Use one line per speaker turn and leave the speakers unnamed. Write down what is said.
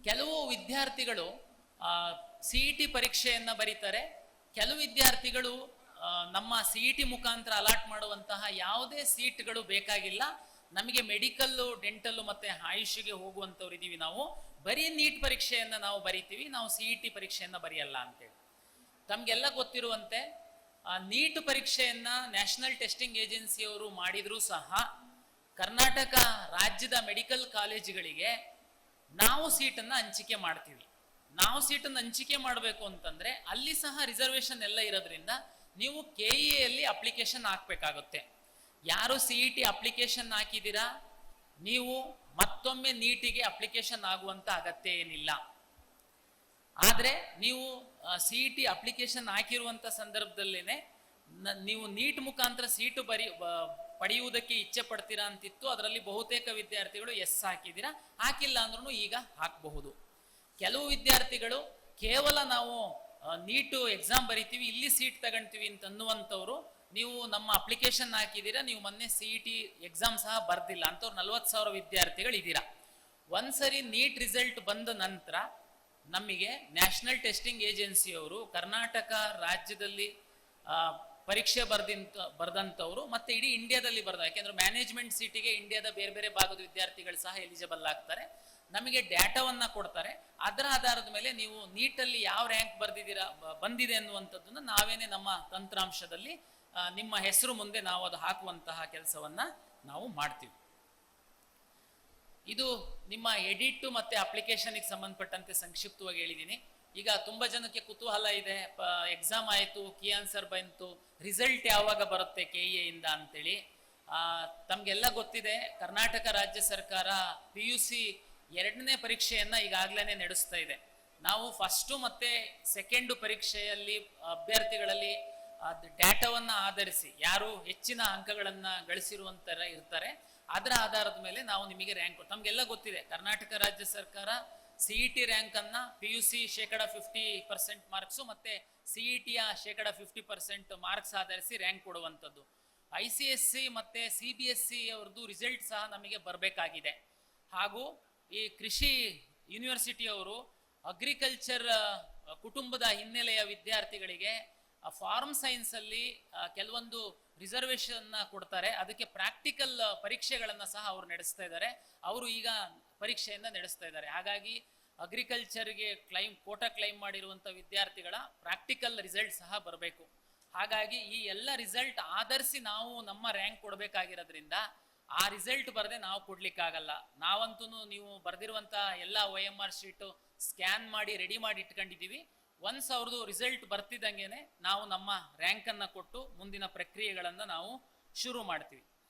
ಕೆಲವು ವಿದ್ಯಾರ್ಥಿಗಳು CET ಪರೀಕ್ಷೆಯನ್ನು ಬರೀತಾರೆ. ಕೆಲವು ವಿದ್ಯಾರ್ಥಿಗಳು ನಮ್ಮ CET ಮುಖಾಂತರ ಅಲಾಟ್ ಮಾಡುವಂತಹ ಯಾವುದೇ ಸೀಟ್ಗಳು ಬೇಕಾಗಿಲ್ಲ, ನಮಗೆ ಮೆಡಿಕಲ್ಲು, ಡೆಂಟಲ್ಲು ಮತ್ತೆ ಆಯುಷ್ಗೆ ಹೋಗುವಂಥವ್ರು ಇದೀವಿ, ನಾವು ಬರೀ ನೀಟ್ ಪರೀಕ್ಷೆಯನ್ನು ನಾವು ಬರಿತೀವಿ, ನಾವು CET ಪರೀಕ್ಷೆಯನ್ನು ಬರೆಯಲ್ಲ ಅಂತೇಳಿ. ತಮಗೆಲ್ಲ ಗೊತ್ತಿರುವಂತೆ ನೀಟ್ ಪರೀಕ್ಷೆಯನ್ನ ನ್ಯಾಷನಲ್ ಟೆಸ್ಟಿಂಗ್ ಏಜೆನ್ಸಿಯವರು ಮಾಡಿದ್ರೂ ಸಹ ಕರ್ನಾಟಕ ರಾಜ್ಯದ ಮೆಡಿಕಲ್ ಕಾಲೇಜುಗಳಿಗೆ ನಾವು ಸೀಟನ್ನು ಹಂಚಿಕೆ ಮಾಡ್ತೀವಿ. ನಾವು ಸೀಟನ್ನು ಹಂಚಿಕೆ ಮಾಡಬೇಕು ಅಂತಂದ್ರೆ ಅಲ್ಲಿ ಸಹ ರಿಸರ್ವೇಶನ್ ಎಲ್ಲ ಇರೋದ್ರಿಂದ ನೀವು KEAಯಲ್ಲಿ ಅಪ್ಲಿಕೇಶನ್ ಹಾಕಬೇಕಾಗುತ್ತೆ. ಯಾರು CET ಅಪ್ಲಿಕೇಶನ್ ಹಾಕಿದ್ದೀರಾ ನೀವು ಮತ್ತೊಮ್ಮೆ ನೀಟಿಗೆ ಅಪ್ಲಿಕೇಶನ್ ಆಗುವಂತ ಅಗತ್ಯ ಏನಿಲ್ಲ. ಆದರೆ ನೀವು CET ಅಪ್ಲಿಕೇಶನ್ ಹಾಕಿರುವಂತ ಸಂದರ್ಭದಲ್ಲೇನೆ ನೀವು ನೀಟ್ ಮುಖಾಂತರ ಸೀಟು ಪಡೆಯುವುದಕ್ಕೆ ಇಚ್ಛೆ ಪಡ್ತೀರಾ ಅಂತಿತ್ತು. ಅದರಲ್ಲಿ ಬಹುತೇಕ ವಿದ್ಯಾರ್ಥಿಗಳು ಎಸ್ ಹಾಕಿದ್ದೀರಾ, ಹಾಕಿಲ್ಲ ಅಂದ್ರೂ ಈಗ ಹಾಕಬಹುದು. ಕೆಲವು ವಿದ್ಯಾರ್ಥಿಗಳು ಕೇವಲ ನಾವು ನೀಟು ಎಕ್ಸಾಮ್ ಬರಿತೀವಿ, ಇಲ್ಲಿ ಸೀಟ್ ತಗೊಂತೀವಿ ಅಂತ ಅನ್ನುವಂಥವ್ರು, ನೀವು ನಮ್ಮ ಅಪ್ಲಿಕೇಶನ್ ಹಾಕಿದ್ದೀರಾ, ನೀವು ಮೊನ್ನೆ CET ಎಕ್ಸಾಮ್ ಸಹ ಬರ್ದಿಲ್ಲ ಅಂತವ್ರು 40,000 ವಿದ್ಯಾರ್ಥಿಗಳು ಇದ್ದೀರಾ. ಒಂದ್ಸರಿ ನೀಟ್ ರಿಸಲ್ಟ್ ಬಂದ ನಂತರ ನಮಗೆ ನ್ಯಾಷನಲ್ ಟೆಸ್ಟಿಂಗ್ ಏಜೆನ್ಸಿಯವರು ಕರ್ನಾಟಕ ರಾಜ್ಯದಲ್ಲಿ ಪರೀಕ್ಷೆ ಬರ್ದಂಥವ್ರು ಮತ್ತೆ ಇಡೀ ಇಂಡಿಯಾದಲ್ಲಿ ಯಾಕೆಂದ್ರೆ ಮ್ಯಾನೇಜ್ಮೆಂಟ್ ಸೀಟಿಗೆ ಇಂಡಿಯಾದ ಬೇರೆ ಬೇರೆ ಭಾಗದ ವಿದ್ಯಾರ್ಥಿಗಳು ಸಹ ಎಲಿಜಿಬಲ್ ಆಗ್ತಾರೆ. ನಮಗೆ ಡೇಟಾವನ್ನ ಕೊಡ್ತಾರೆ. ಅದರ ಆಧಾರದ ಮೇಲೆ ನೀವು ನೀಟಲ್ಲಿ ಯಾವ ರ್ಯಾಂಕ್ ಬಂದಿದೆ ಅನ್ನುವಂಥದ್ದನ್ನು ನಾವೇನೆ ನಮ್ಮ ತಂತ್ರಾಂಶದಲ್ಲಿ ನಿಮ್ಮ ಹೆಸರು ಮುಂದೆ ನಾವು ಅದು ಹಾಕುವಂತಹ ಕೆಲಸವನ್ನ ನಾವು ಮಾಡ್ತೀವಿ. ಇದು ನಿಮ್ಮ ಎಡಿಟ್ ಮತ್ತೆ ಅಪ್ಲಿಕೇಶನ್ಗೆ ಸಂಬಂಧಪಟ್ಟಂತೆ ಸಂಕ್ಷಿಪ್ತವಾಗಿ ಹೇಳಿದ್ದೀನಿ. ಈಗ ತುಂಬಾ ಜನಕ್ಕೆ ಕುತೂಹಲ ಇದೆ, ಎಕ್ಸಾಮ್ ಆಯಿತು, ಕೀ ಆನ್ಸರ್ ಬಂತು, ರಿಸಲ್ಟ್ ಯಾವಾಗ ಬರುತ್ತೆ KEA ಇಂದ ಅಂತೇಳಿ. ತಮ್ಗೆಲ್ಲ ಗೊತ್ತಿದೆ, ಕರ್ನಾಟಕ ರಾಜ್ಯ ಸರ್ಕಾರ PUC 2ನೇ ಪರೀಕ್ಷೆಯನ್ನ ಈಗಾಗಲೇ ನಡೆಸ್ತಾ ಇದೆ. ನಾವು ಫಸ್ಟು ಮತ್ತೆ ಸೆಕೆಂಡು ಪರೀಕ್ಷೆಯಲ್ಲಿ ಅಭ್ಯರ್ಥಿಗಳಲ್ಲಿ ಡೇಟಾವನ್ನ ಆಧರಿಸಿ ಯಾರು ಹೆಚ್ಚಿನ ಅಂಕಗಳನ್ನ ಗಳಿಸಿರುವಂತರ ಇರ್ತಾರೆ, ಅದರ ಆಧಾರದ ಮೇಲೆ ನಾವು ನಿಮಗೆ ರ್ಯಾಂಕ್ ತಮ್ಗೆಲ್ಲ ಗೊತ್ತಿದೆ. ಕರ್ನಾಟಕ ರಾಜ್ಯ ಸರ್ಕಾರ CET ರ್ಯಾಂಕ್ ಅನ್ನ PUC 50% ಮಾರ್ಕ್ಸು ಮತ್ತೆ CETಯ 50% ಮಾರ್ಕ್ಸ್ ಆಧರಿಸಿ ರ್ಯಾಂಕ್ ಕೊಡುವಂಥದ್ದು. ICSC ಮತ್ತೆ CBSE ಅವ್ರದ್ದು ರಿಸಲ್ಟ್ ಸಹ ನಮಗೆ ಬರಬೇಕಾಗಿದೆ. ಹಾಗೂ ಈ ಕೃಷಿ ಯೂನಿವರ್ಸಿಟಿಯವರು ಅಗ್ರಿಕಲ್ಚರ್ ಕುಟುಂಬದ ಹಿನ್ನೆಲೆಯ ವಿದ್ಯಾರ್ಥಿಗಳಿಗೆ ಫಾರ್ಮ್ ಸೈನ್ಸ್ ಅಲ್ಲಿ ಕೆಲವೊಂದು ರಿಸರ್ವೇಶನ್ ಕೊಡ್ತಾರೆ. ಅದಕ್ಕೆ ಪ್ರಾಕ್ಟಿಕಲ್ ಪರೀಕ್ಷೆಗಳನ್ನ ಸಹ ಅವರು ನಡೆಸ್ತಾ ಇದ್ದಾರೆ. ಅವರು ಈಗ ಪರೀಕ್ಷೆಯನ್ನ ನಡೆಸ್ತಾ ಇದ್ದಾರೆ. ಹಾಗಾಗಿ ಅಗ್ರಿಕಲ್ಚರ್ಗೆ ಕೋಟಾ ಕ್ಲೈಮ್ ಮಾಡಿರುವಂತ ವಿದ್ಯಾರ್ಥಿಗಳ ಪ್ರಾಕ್ಟಿಕಲ್ ರಿಸಲ್ಟ್ ಸಹ ಬರಬೇಕು. ಹಾಗಾಗಿ ಈ ಎಲ್ಲ ರಿಸಲ್ಟ್ ಆಧರಿಸಿ ನಾವು ನಮ್ಮ ರ್ಯಾಂಕ್ ಕೊಡಬೇಕಾಗಿರೋದ್ರಿಂದ ಆ ರಿಸಲ್ಟ್ ಬರದೆ ನಾವು ಕೊಡ್ಲಿಕ್ಕಾಗಲ್ಲ. ನಾವಂತೂ ನೀವು ಬರೆದಿರುವಂತ ಎಲ್ಲ OMR ಶೀಟು ಸ್ಕ್ಯಾನ್ ಮಾಡಿ ರೆಡಿ ಮಾಡಿ ಇಟ್ಕೊಂಡಿದ್ದೀವಿ. ಒನ್ಸ್ ಅವ್ರದ್ದು ರಿಸಲ್ಟ್ ಬರ್ತಿದ್ದಂಗೆನೆ ನಾವು ನಮ್ಮ ರ್ಯಾಂಕ್ ಅನ್ನ ಕೊಟ್ಟು ಮುಂದಿನ ಪ್ರಕ್ರಿಯೆಗಳನ್ನ ನಾವು ಶುರು ಮಾಡ್ತೀವಿ.